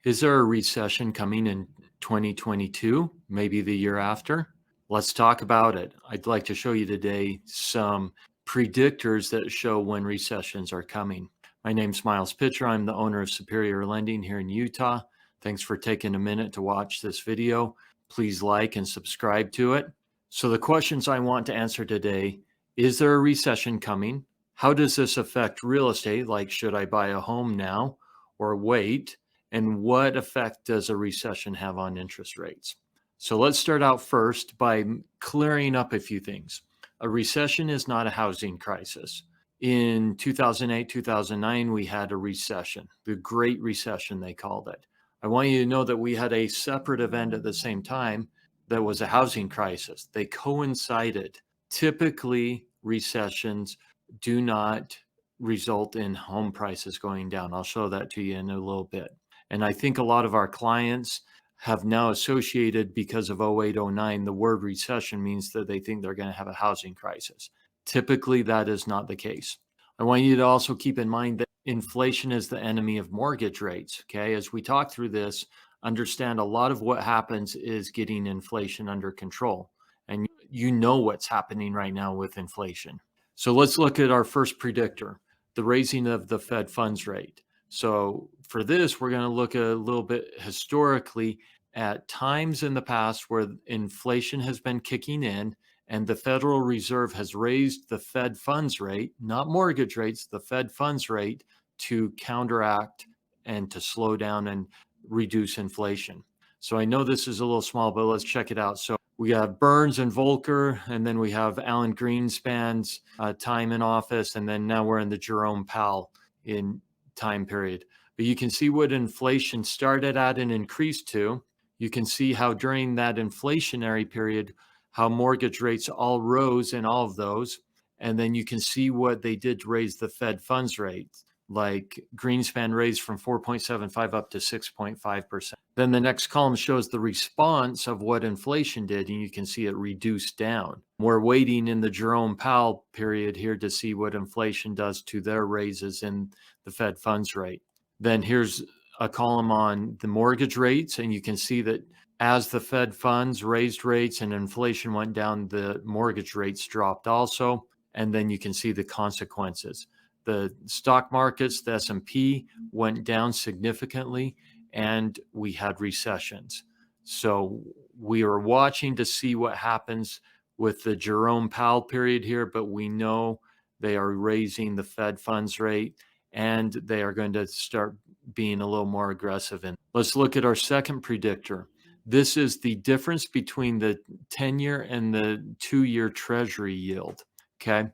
Is there a recession coming in 2022, maybe the year after? Let's talk about it. I'd like to show you today some predictors that show when recessions are coming. My name's Miles Pitcher. I'm the owner of Superior Lending here in Utah. Thanks for taking a minute to watch this video. Please like and subscribe to it. So the questions I want to answer today: is there a recession coming? How does this affect real estate? Like, should I buy a home now or wait? And what effect does a recession have on interest rates? So let's start out first by clearing up a few things. A recession is not a housing crisis. In 2008, 2009, we had a recession, the Great Recession, they called it. I want you to know that we had a separate event at the same time that was a housing crisis. They coincided. Typically, recessions do not result in home prices going down. I'll show that to you in a little bit. And I think a lot of our clients have now associated, because of 08, 09, the word recession means that they think they're going to have a housing crisis. Typically, that is not the case. I want you to also keep in mind that inflation is the enemy of mortgage rates. Okay, as we talk through this, understand a lot of what happens is getting inflation under control. And you know what's happening right now with inflation. So let's look at our first predictor, the raising of the Fed funds rate. So for this, we're going to look a little bit historically at times in the past where inflation has been kicking in and the Federal Reserve has raised the Fed funds rate, not mortgage rates, the Fed funds rate, to counteract and to slow down and reduce inflation. So I know this is a little small, but let's check it out. So we have Burns and Volcker, and then we have Alan Greenspan's time in office, and then now we're in the Jerome Powell in time period. But you can see what inflation started at and increased to. You can see how during that inflationary period, how mortgage rates all rose in all of those. And then you can see what they did to raise the Fed funds rate. Like Greenspan raised from 4.75 up to 6.5%. Then the next column shows the response of what inflation did, and you can see it reduced down. We're waiting in the Jerome Powell period here to see what inflation does to their raises in the Fed funds rate. Then here's a column on the mortgage rates, and you can see that as the Fed funds raised rates and inflation went down, the mortgage rates dropped also. And then you can see the consequences. The stock markets, the S&P, went down significantly, and we had recessions. So we are watching to see what happens with the Jerome Powell period here, but we know they are raising the Fed funds rate, and they are going to start being a little more aggressive. And let's look at our second predictor. This is the difference between the 10-year and the 2-year Treasury yield. Okay.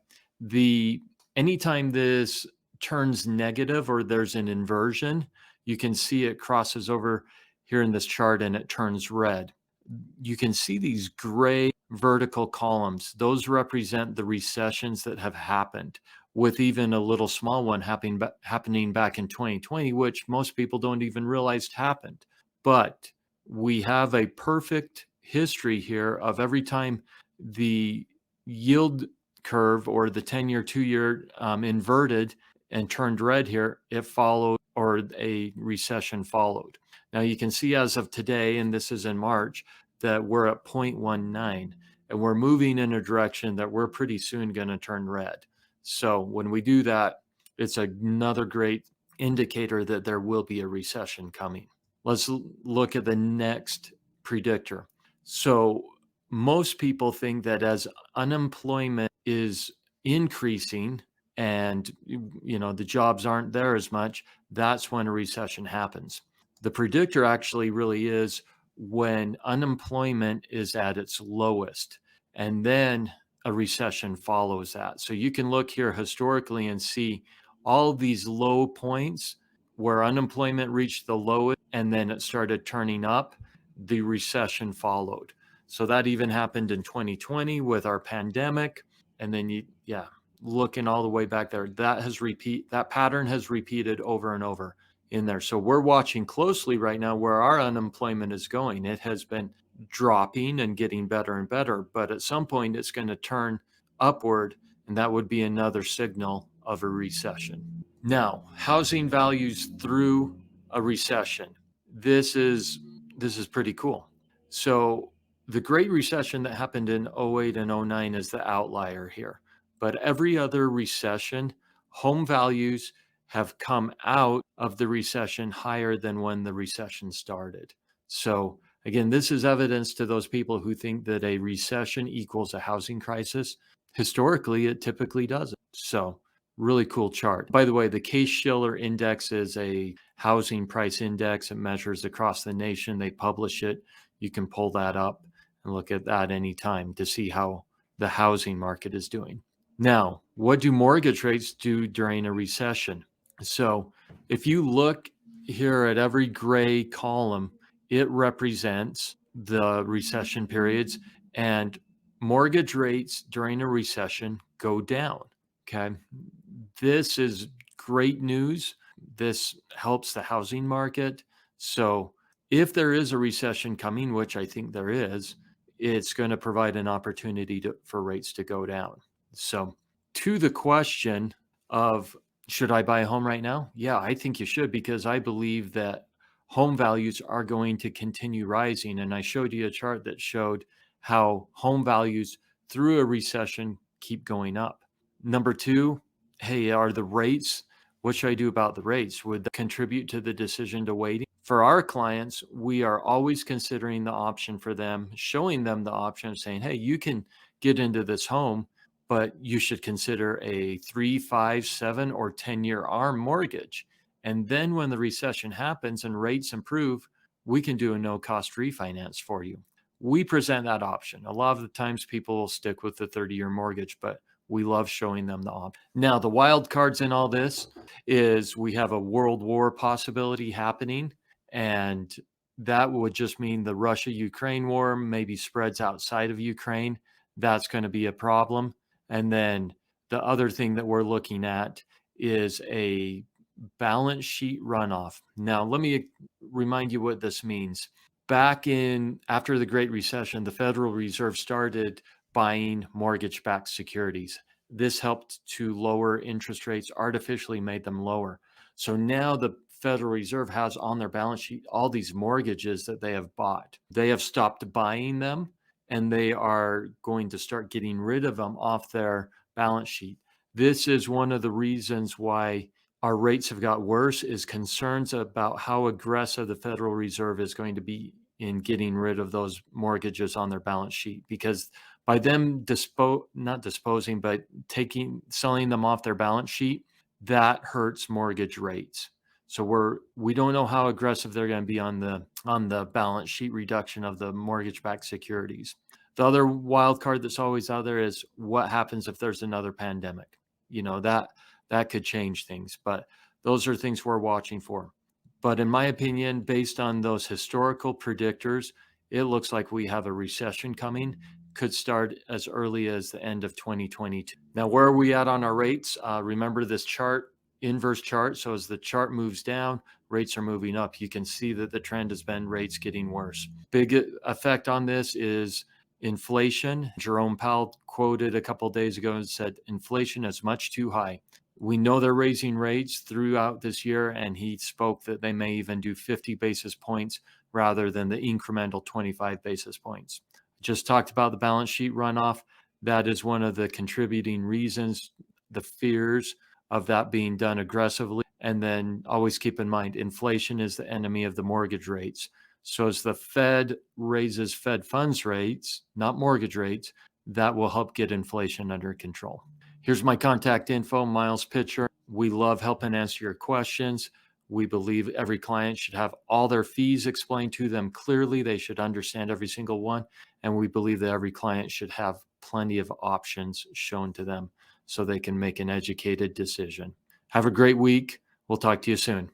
Anytime this turns negative or there's an inversion, you can see it crosses over here in this chart and it turns red. You can see these gray vertical columns. Those represent the recessions that have happened, with even a little small one happening back in 2020, which most people don't even realize happened. But we have a perfect history here of every time the yield curve or the 10-year, 2-year inverted and turned red here, it followed, or a recession followed. Now you can see as of today, and this is in March, that we're at 0.19, and we're moving in a direction that we're pretty soon going to turn red. So when we do that, it's another great indicator that there will be a recession coming. Let's look at the next predictor. So most people think that as unemployment is increasing and the jobs aren't there as much, that's when a recession happens. The predictor actually really is when unemployment is at its lowest, and then a recession follows that. So you can look here historically and see all these low points where unemployment reached the lowest and then it started turning up, the recession followed. So that even happened in 2020 with our pandemic. And then looking all the way back there, that pattern has repeated over and over in there. So we're watching closely right now where our unemployment is going. It has been dropping and getting better and better, but at some point it's going to turn upward, and that would be another signal of a recession. Now, housing values through a recession. this is this is pretty cool. So the Great Recession that happened in '08 and '09 is the outlier here. But every other recession, home values have come out of the recession higher than when the recession started. So again, this is evidence to those people who think that a recession equals a housing crisis. Historically, it typically doesn't. So really cool chart. By the way, the Case-Shiller Index is a housing price index. It measures across the nation. They publish it. You can pull that up and look at that anytime to see how the housing market is doing. Now, what do mortgage rates do during a recession? So if you look here at every gray column, it represents the recession periods, and mortgage rates during a recession go down. Okay. This is great news. This helps the housing market. So if there is a recession coming, which I think there is, it's going to provide an opportunity for rates to go down. So to the question of should I buy a home right now? Yeah, I think you should, because I believe that home values are going to continue rising. And I showed you a chart that showed how home values through a recession keep going up. Number two, hey, are the rates, what should I do about the rates? Would that contribute to the decision to waiting? For our clients, we are always considering the option for them, showing them the option of saying, hey, you can get into this home, but you should consider a 3, 5, 7, or 10-year ARM mortgage. And then when the recession happens and rates improve, we can do a no-cost refinance for you. We present that option. A lot of the times people will stick with the 30-year mortgage, but we love showing them the option. Now, the wild cards in all this is we have a world war possibility happening, and that would just mean the Russia-Ukraine war maybe spreads outside of Ukraine. That's going to be a problem. And then the other thing that we're looking at is a balance sheet runoff. Now, let me remind you what this means. Back in after the Great Recession, the Federal Reserve started buying mortgage-backed securities. This helped to lower interest rates, artificially made them lower. So now the Federal Reserve has on their balance sheet all these mortgages that they have bought. They have stopped buying them, and they are going to start getting rid of them off their balance sheet. This is one of the reasons why our rates have got worse, is concerns about how aggressive the Federal Reserve is going to be in getting rid of those mortgages on their balance sheet, because by them not disposing, but selling them off their balance sheet, that hurts mortgage rates. So we don't know how aggressive they're going to be on the balance sheet reduction of the mortgage-backed securities. The other wild card that's always out there is what happens if there's another pandemic. That could change things, but those are things we're watching for. But in my opinion, based on those historical predictors, it looks like we have a recession coming. Could start as early as the end of 2022. Now, where are we at on our rates? Remember this chart, inverse chart. So as the chart moves down, rates are moving up. You can see that the trend has been rates getting worse. Big effect on this is inflation. Jerome Powell quoted a couple of days ago and said, inflation is much too high. We know they're raising rates throughout this year, and he spoke that they may even do 50 basis points rather than the incremental 25 basis points. Just talked about the balance sheet runoff. That is one of the contributing reasons, the fears of that being done aggressively. And then always keep in mind, inflation is the enemy of the mortgage rates. So as the Fed raises Fed funds rates, not mortgage rates, that will help get inflation under control. Here's my contact info, Miles Pitcher. We love helping answer your questions. We believe every client should have all their fees explained to them clearly. They should understand every single one. And we believe that every client should have plenty of options shown to them so they can make an educated decision. Have a great week. We'll talk to you soon.